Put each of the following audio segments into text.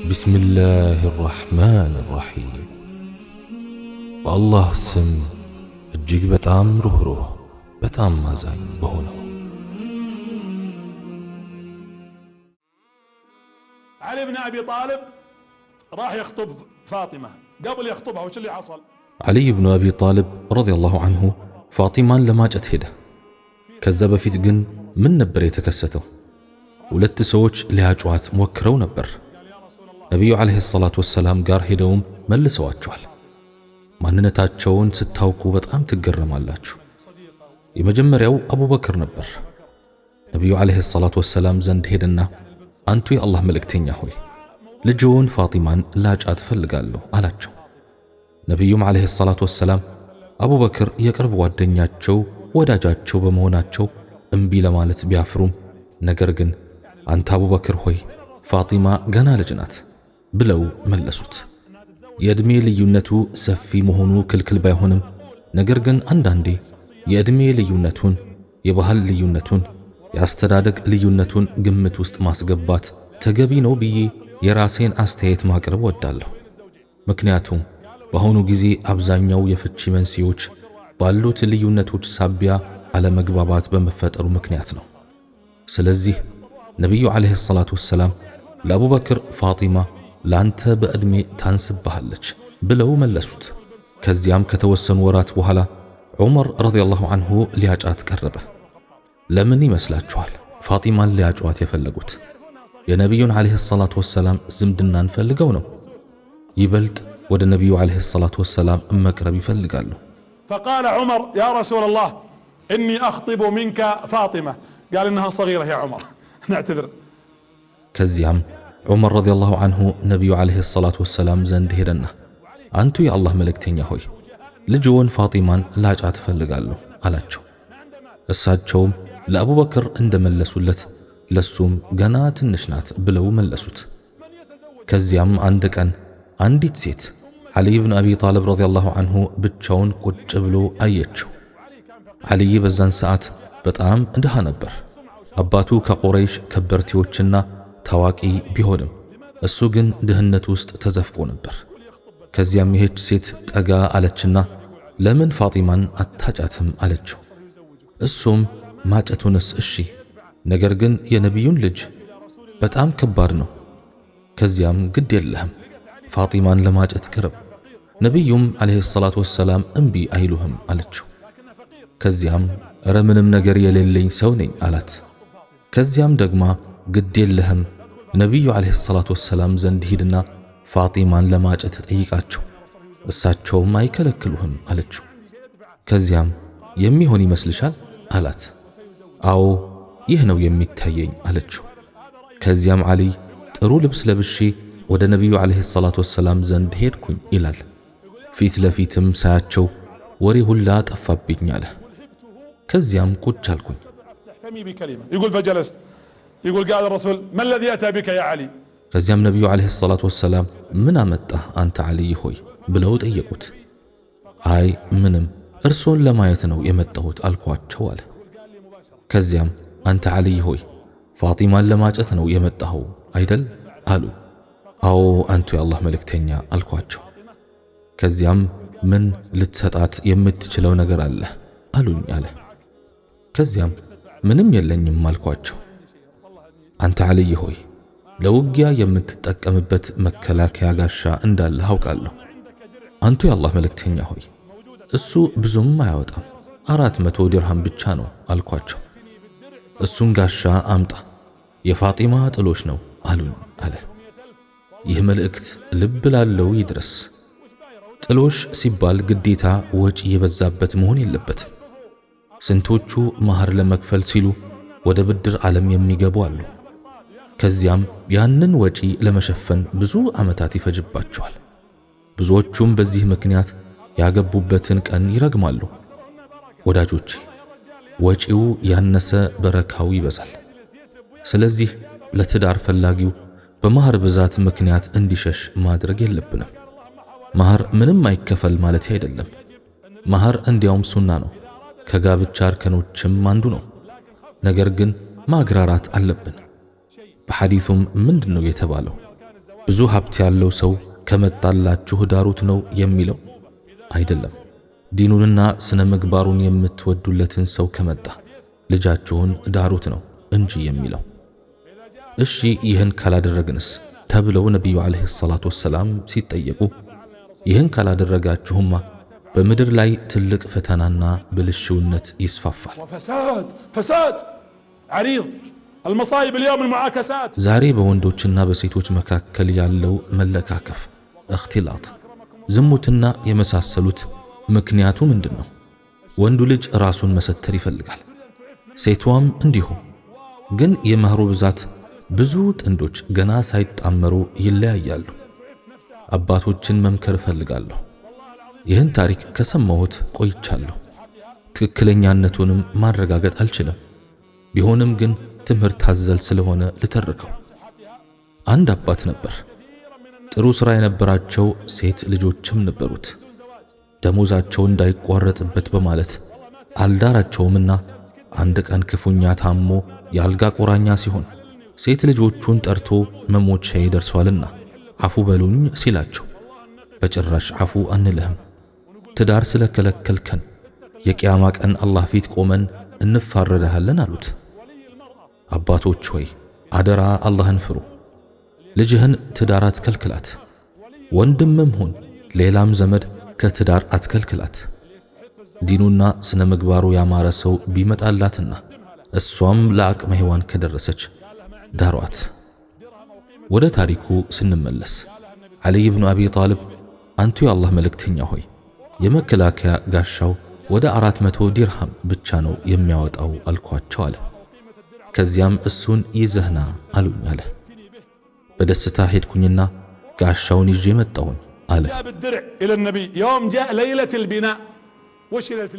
بسم الله الرحمن الرحيم والله سم እጅግ በጣም ሩህሩህ በጣም ማዛኝ በሆነው علي بن أبي طالب راح يخطب فاطمة قبل يخطبها وش اللي حصل؟ علي بن أبي طالب رضي الله عنه فاطمان لماجت ሄደ ከዛ በፊት ግን ምን ነበር የተከሰተው? ሁለት ሰዎች ሊያጫዋት ሞክረው ነበር። ነብዩ አለይሂ ሰላቱ ወሰላም ጋር ሄደውም መልሰዋቸዋል። ማንነታቸውን ስታውቁ በጣም ትገረማላችሁ። የመጀመሪያው አቡበክር ነበር። ነብዩ አለይሂ ሰላቱ ወሰላም ዘንድ ሄደና አንቱ የአላህ መልእክተኛ ሆይ ልጅዎን ፋጢማን ላጫት ፈልጋለሁ አላቸው። ነብዩም አለይሂ ሰላቱ ወሰላም አቡበክር የቅርብ ጓደኛቸው ወዳጃቸው በመሆናቸው እምቢ ለማለት ቢያፍሩም ነገር ግን አንተ አቡበክር ሆይ ፋጢማ ገና ልጅ ናት ብለው መለሱት። የእድሜ ልዩነቱ ሰፊ መሆኑ ክልክል ባይሆንም ነገር ግን አንዳንዴ የእድሜ ልዩነቱን፣ የባህል ልዩነቱን፣ የአስተዳደግ ልዩነቱን ግምት ውስጥ ማስገባት ተገቢ ነው ብዬ የራሴን አስተያየት ማቅረብ ወዳለሁ። ምክንያቱም በአሁኑ ጊዜ አብዛኛው የፍቺ መንስኤዎች ባሉት ልዩነቶች ሳቢያ አለመግባባት በመፈጠሩ ምክንያት ነው። ስለዚህ ነብዩ አለይሂ ሰላቱ ወሰላም ለአቡበክር ፋጢማ ላንተ በእድሜ ታንስብሃለች ብለው መለሱት። ከዚያም ከተወሰኑ ወራት በኋላ ዑመር ረዲየላሁ ዐንሁ ሊያጫት ቀረበ። ለምን ይመስላችኋል ፋጢማን ሊያጫት የፈለጉት? የነብዩን አለይሂ ሰላቱ ወሰላም ዝምድናን ፈልገው ነው። ይበልጥ ወደ ነብዩ አለይሂ ሰላቱ ወሰላም መቅረብ ይፈልጋሉ። فقال عمر يا رسول الله إني أخطب منك فاطمة قال إنها صغيرة يا عمر نعتذر. ከዚያም ዑመር ረዲየላሁ ዐንሁ ነብዩ አለይሂ ሰላቱ ወሰላም ዘንድ ሄደና አንቱ የአላህ መልእክተኛ ሆይ ልጅዎን ፋጢማን ላጫት ፈልጋለሁ አላቸው። እሳቸውም ለአቡበክር እንደመለሱለት ለሱም ገና ትንሽ ናት ብለው መለሱት። ከዚያም አንድ ቀን አንዲት ሴት ዓሊ ብን አቢ ጣልብ ረዲየላሁ ዐንሁ ብቻውን ቁጭ ብሎ አየችው። ዓሊ በዛን ሰዓት በጣም ድሃ ነበር። አባቱ ከቁረይሽ ከበርቴዎችና ታዋቂ ቢሆንም እሱ ግን ድህነት ውስጥ ተዘፍቆ ነበር። ከዚያም ይህች ሴት ጠጋ አለችና ለምን ፋጢማን አታጫትም አለችው። እሱም ማጨቱንስ እሺ፣ ነገር ግን የነቢዩን ልጅ በጣም ከባድ ነው። ከዚያም ግድ የለህም ፋጢማን ለማጨት ቅርብ፣ ነቢዩም አለይሂ ሰላቱ ወሰላም እምቢ አይሉህም አለችው። ከዚያም እረ ምንም ነገር የሌለኝ ሰው ነኝ አላት። ከዚያም ደግማ ግድ የለህም ነቢዩ አለይሂ ሰላቱ ወሰላም ዘንድ ሂድና ፋጢማን ለማጨት ጠይቃቸው፣ እሳቸውም አይከለክሉህም አለችው። ከዚያም የሚሆን ይመስልሻል አላት። አዎ ይህ ነው የሚታየኝ አለችው። ከዚያም ዓሊ ጥሩ ልብስ ለብሼ ወደ ነቢዩ አለይሂ ሰላቱ ወሰላም ዘንድ ሄድኩኝ ይላል። ፊት ለፊትም ሳያቸው ወሬ ሁላ ጠፋብኝ አለ። ከዚያም ቁጭ አልኩኝ። يقول فجلست يقول قال الرسول ما الذي أتى بك يا علي؟ ከዚያም ነቢዩ አለይሂ ሰላቱ ወሰላም ምን አመጣህ አንተ ዓሊ ሆይ ብለው ጠየቁት። አይ ምንም እርሶን ለማየት ነው የመጣሁት አልኳቸው አለ። ከዚያም አንተ ዓሊ ሆይ ፋጢማን ለማጨት ነው የመጣኸው አይደል አሉ። አዎ አንቱ የአላህ መልእክተኛ አልኳቸው። ከዚያም ምን ልትሰጣት የምትችለው ነገር አለ አሉኝ አለ። ከዚያም ምንም የለኝም አልኳቸው። አንተ ዓሊ ሆይ ለውጊያ የምትጠቀምበት መከላከያ ጋሻ እንዳለ አውቃለሁ። አንቱ የአላህ መልእክተኛ ሆይ እሱ ብዙም አያወጣም 400 ዲርሃም ብቻ ነው አልኳቸው። እሱን ጋሻ አምጣ የፋጢማ ጥሎሽ ነው አሉኝ አለ። ይህ መልእክት ልብ ላለው ይድረስ። ጥሎሽ ሲባል ግዴታ ወጪ የበዛበት መሆን የለበትም። ስንቶቹ ማህር ለመክፈል ሲሉ ወደ ብድር ዓለም የሚገቡ አሉ። ከዚያም ያንን ወጪ ለመሸፈን ብዙ ዓመታት ይፈጅባቸዋል። ብዙዎቹም በዚህ ምክንያት ያገቡበትን ቀን ይረግማሉ። ወዳጆቼ ወጪው ያነሰ በረካው ይበዛል። ስለዚህ ለትዳር ፈላጊው በማህር ብዛት ምክንያት እንዲሸሽ ማድረግ የለብንም። ማህር ምንም አይከፈል ማለት አይደለም። ማህር እንዲያውም ሱና ነው፣ ከጋብቻ እርከኖችም አንዱ ነው። ነገር ግን ማግራራት አለብን። በሐዲሱም ምንድነው የተባለው? ብዙ ሀብት ያለው ሰው ከመጣላችሁ ዳሩት ነው የሚለው አይደለም። ዲኑንና ስነ ምግባሩን የምትወዱለትን ሰው ከመጣ ልጃችሁን ዳሩት ነው እንጂ የሚለው። እሺ ይህን ካላደረግንስ ተብለው ነቢዩ ዓለይሂ ሰላቱ ወሰላም ሲጠየቁ ይህን ካላደረጋችሁማ በምድር ላይ ትልቅ ፈተናና ብልሽውነት ይስፋፋል። ፈሳድ ዓሪድ المصائب اليوم المعاكسات ዛሬ በወንዶችና በሴቶች መካከል ያለው መለካከፍ፣ እኽቲላጥ፣ ዝሙትና የመሳሰሉት ምክንያቱ ምንድነው? ወንዱ ልጅ ራሱን መሰተር ይፈልጋል፣ ሴቷም እንዲሁ። ግን የመህሩ ብዛት ብዙ ጥንዶች ገና ሳይጣመሩ ይለያያሉ። አባቶችን መምከር እፈልጋለሁ። ይህን ታሪክ ከሰማሁት ቆይቻለሁ። ትክክለኛነቱንም ማረጋገጥ አልችልም። ቢሆንም ግን ትምህርት አዘል ስለሆነ ልተርከው። አንድ አባት ነበር። ጥሩ ሥራ የነበራቸው ሴት ልጆችም ነበሩት። ደሞዛቸው እንዳይቋረጥበት በማለት አልዳራቸውምና አንድ ቀን ክፉኛ ታሞ የአልጋ ቁራኛ ሲሆን ሴት ልጆቹን ጠርቶ መሞቻዬ ደርሷልና አፉ በሉኝ ሲላቸው በጭራሽ አፉ አንልህም፣ ትዳር ስለከለከልከን የቂያማ ቀን አላህ ፊት ቆመን እንፋረዳለን አሉት። አባቶች ሆይ አደራ አላህን ፍሩ። ልጅህን ትዳር አትከልክላት። ወንድምም ሁን ሌላም ዘመድ ከትዳር አትከልክላት። ዲኑና ስነ ምግባሩ ያማረ ሰው ቢመጣላትና እሷም ለአቅመ ሔዋን ከደረሰች ዳሯት። ወደ ታሪኩ ስንመለስ ዓሊይ ብኑ አቢ ጣልብ አንቱ የአላህ መልእክተኛ ሆይ የመከላከያ ጋሻው ወደ 400 ዲርሃም ብቻ ነው የሚያወጣው አልኳቸው አለ። ከዚያም እሱን ይዘህና አሉኝ አለ። በደስታ ሄድኩኝና ጋሻውን ይዤ መጣሁኝ አለ።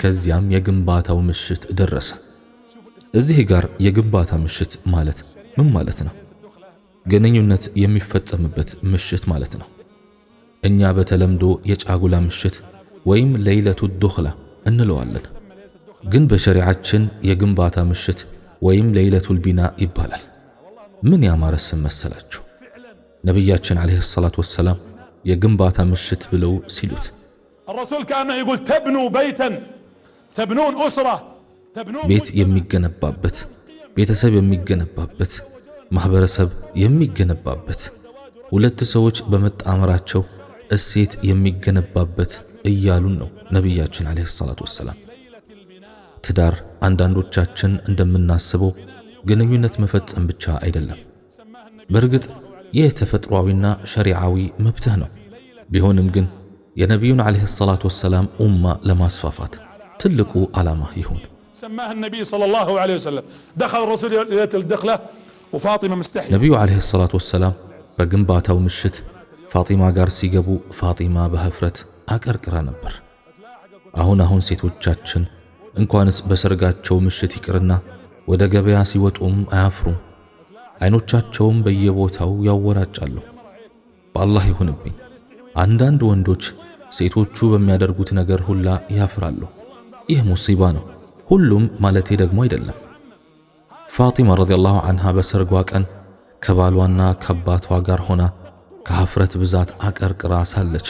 ከዚያም የግንባታው ምሽት ደረሰ። እዚህ ጋር የግንባታ ምሽት ማለት ምን ማለት ነው? ግንኙነት የሚፈጸምበት ምሽት ማለት ነው። እኛ በተለምዶ የጫጉላ ምሽት ወይም ለይለቱ ዱኽላ እንለዋለን። ግን በሸሪዓችን የግንባታ ምሽት ወይም ለይለቱል ቢና ይባላል። ምን ያማረ ስም መሰላችሁ! ነቢያችን ዓለይሂ ሰላቱ ወሰላም የግንባታ ምሽት ብለው ሲሉት الرسول كأنه يقول تبنوا بيتا تبنون أسرة ቤት የሚገነባበት፣ ቤተሰብ የሚገነባበት፣ ማህበረሰብ የሚገነባበት፣ ሁለት ሰዎች በመጣመራቸው እሴት የሚገነባበት እያሉን ነው ነቢያችን ዓለይሂ ሰላቱ ወሰላም። ትዳር አንዳንዶቻችን እንደምናስበው ግንኙነት መፈጸም ብቻ አይደለም። በእርግጥ ይህ ተፈጥሯዊና ሸሪዓዊ መብትህ ነው። ቢሆንም ግን የነቢዩን ዓለይሂ ሰላቱ ወሰላም ኡማ ለማስፋፋት ትልቁ ዓላማ ይሁን። سماه النبي صلى الله عليه وسلم دخل الرسول ليلة الدخلة وفاطمة مستحية ነቢዩ ዓለይሂ ሰላቱ ወሰላም በግንባታው ምሽት ፋጢማ ጋር ሲገቡ ፋጢማ በህፍረት አቀርቅራ ነበር። አሁን ሴቶቻችን እንኳንስ በሰርጋቸው ምሽት ይቅርና ወደ ገበያ ሲወጡም አያፍሩም። አይኖቻቸውም በየቦታው ያወራጫሉ። በአላህ ይሁንብኝ አንዳንድ ወንዶች ሴቶቹ በሚያደርጉት ነገር ሁላ ያፍራሉ። ይህ ሙሲባ ነው። ሁሉም ማለቴ ደግሞ አይደለም። ፋጢማ ረዲየላሁ ዐንሃ በሰርጓ ቀን ከባሏና ከአባቷ ጋር ሆና ከሀፍረት ብዛት አቀርቅራ ሳለች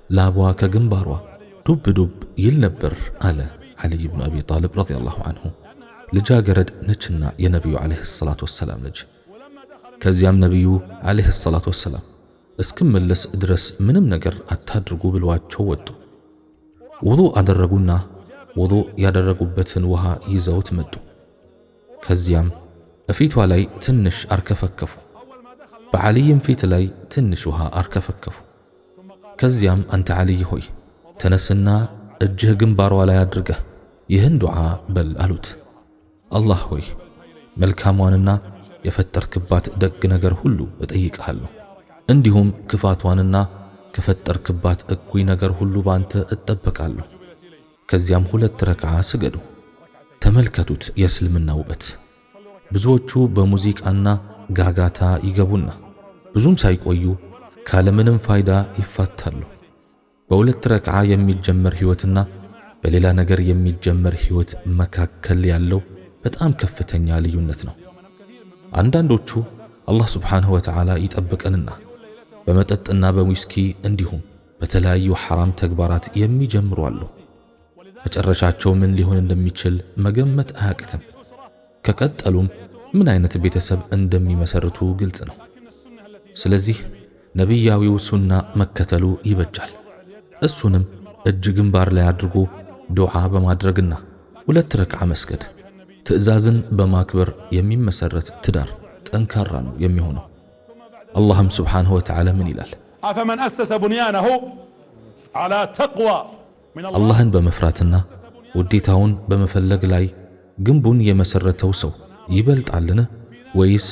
ላቧ ከግንባሯ ዱብ ዱብ ይል ነበር አለ ዓሊይ ብኑ አቢ ጣልብ ረዲየላሁ ዐንሁ። ልጃገረድ ነችና የነቢዩ ዓለይሂ ሰላቱ ወሰላም ልጅ። ከዚያም ነቢዩ ዓለይሂ ሰላቱ ወሰላም እስክመለስ ድረስ ምንም ነገር አታድርጉ ብለዋቸው ወጡ። ውዱእ አደረጉና ውዱእ ያደረጉበትን ውሃ ይዘውት መጡ። ከዚያም እፊቷ ላይ ትንሽ አርከፈከፉ። በዓሊይም ፊት ላይ ትንሽ ውሃ አርከፈከፉ። ከዚያም አንተ ዓሊይ ሆይ ተነስና እጅህ ግንባሯ ላይ አድርገህ ይህን ዱዓ በል አሉት። አላህ ሆይ መልካሟንና የፈጠርክባት ደግ ነገር ሁሉ እጠይቅሃለሁ፣ እንዲሁም ክፋቷንና ከፈጠርክባት እኩይ ነገር ሁሉ ባንተ እጠበቃለሁ። ከዚያም 2 ረክዓ ስገዱ። ተመልከቱት የእስልምና ውበት። ብዙዎቹ በሙዚቃና ጋጋታ ይገቡና ብዙም ሳይቆዩ ካለምንም ፋይዳ ይፋታሉ። በ2 ረክዓ የሚጀመር ሕይወትና በሌላ ነገር የሚጀመር ሕይወት መካከል ያለው በጣም ከፍተኛ ልዩነት ነው። አንዳንዶቹ አላህ ሱብሓነሁ ወተዓላ ይጠብቀንና በመጠጥና በዊስኪ እንዲሁም በተለያዩ ሐራም ተግባራት የሚጀምሩ አሉ። መጨረሻቸው ምን ሊሆን እንደሚችል መገመት አያቅትም። ከቀጠሉም ምን አይነት ቤተሰብ እንደሚመሰርቱ ግልጽ ነው። ስለዚህ ነቢያዊው ሱና መከተሉ ይበጃል። እሱንም እጅ ግንባር ላይ አድርጎ ዱዓ በማድረግና 2 ረክዓ መስገድ። ትዕዛዝን በማክበር የሚመሰረት ትዳር ጠንካራ ነው የሚሆነው። አላህም ሱብሓነሁ ወተዓላ ምን ይላል? አፈመን አሰሰ ቡንያነሁ ዐላ ተቅዋ አላህን በመፍራትና ውዴታውን በመፈለግ ላይ ግንቡን የመሰረተው ሰው ይበልጣልን? ወይስ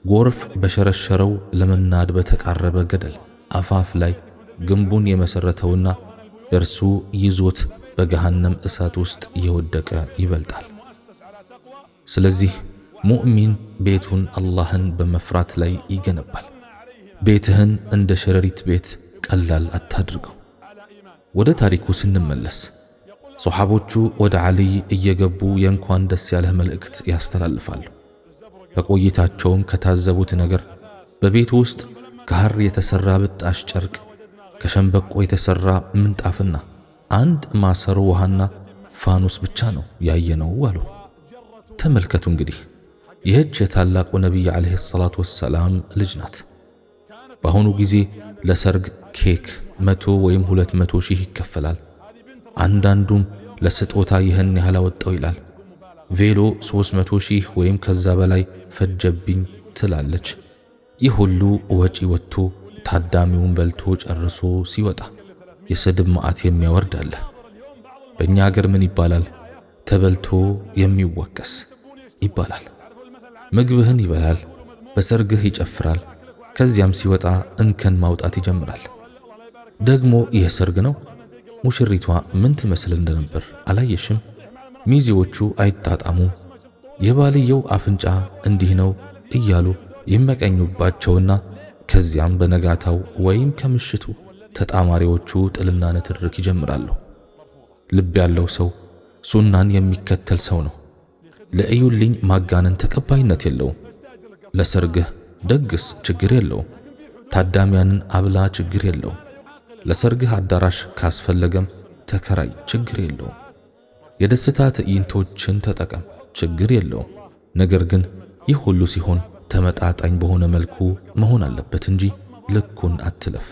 ጎርፍ በሸረሸረው ለመናድ በተቃረበ ገደል አፋፍ ላይ ግንቡን የመሰረተውና እርሱ ይዞት በገሃነም እሳት ውስጥ የወደቀ ይበልጣል? ስለዚህ ሙእሚን ቤቱን አላህን በመፍራት ላይ ይገነባል። ቤትህን እንደ ሸረሪት ቤት ቀላል አታድርገው። ወደ ታሪኩ ስንመለስ ሶሐቦቹ ወደ ዓልይ እየገቡ የእንኳን ደስ ያለህ መልእክት ያስተላልፋሉ። በቆይታቸውም ከታዘቡት ነገር በቤቱ ውስጥ ከሐር የተሰራ ብጣሽ ጨርቅ፣ ከሸንበቆ የተሰራ ምንጣፍና አንድ ማሰሮ ውሃና ፋኑስ ብቻ ነው ያየነው አሉ። ተመልከቱ እንግዲህ ይህች የታላቁ ነቢይ ዓለይሂ ሰላቱ ወሰላም ልጅ ናት። በአሁኑ ጊዜ ለሰርግ ኬክ 100 ወይም 200 ሺህ ይከፈላል። አንዳንዱም ለስጦታ ይህን ያህል አወጣው ይላል። ቬሎ 300 ሺህ ወይም ከዛ በላይ ፈጀብኝ ትላለች። ይህ ሁሉ ወጪ ወጥቶ ታዳሚውን በልቶ ጨርሶ ሲወጣ የስድብ መዓት የሚያወርድ አለ። በእኛ ሀገር ምን ይባላል? ተበልቶ የሚወቀስ ይባላል። ምግብህን ይበላል፣ በሰርግህ ይጨፍራል፣ ከዚያም ሲወጣ እንከን ማውጣት ይጀምራል። ደግሞ ይህ ሰርግ ነው? ሙሽሪቷ ምን ትመስል እንደነበር አላየሽም? ሚዜዎቹ አይጣጣሙ፣ የባልየው አፍንጫ እንዲህ ነው እያሉ ይመቀኙባቸውና ከዚያም በነጋታው ወይም ከምሽቱ ተጣማሪዎቹ ጥልና ንትርክ ይጀምራሉ። ልብ ያለው ሰው ሱናን የሚከተል ሰው ነው። ለእዩልኝ ማጋነን ተቀባይነት የለውም። ለሰርግህ ደግስ ችግር የለውም። ታዳሚያንን አብላ ችግር የለውም። ለሰርግህ አዳራሽ ካስፈለገም ተከራይ ችግር የለውም። የደስታ ትዕይንቶችን ተጠቀም ችግር የለውም። ነገር ግን ይህ ሁሉ ሲሆን ተመጣጣኝ በሆነ መልኩ መሆን አለበት እንጂ ልኩን አትለፍ።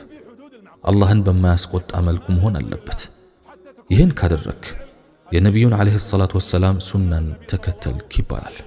አላህን በማያስቆጣ መልኩ መሆን አለበት። ይህን ካደረክ የነቢዩን ዓለይሂ ሰላቱ ወሰላም ሱናን ተከተልክ ይባላል።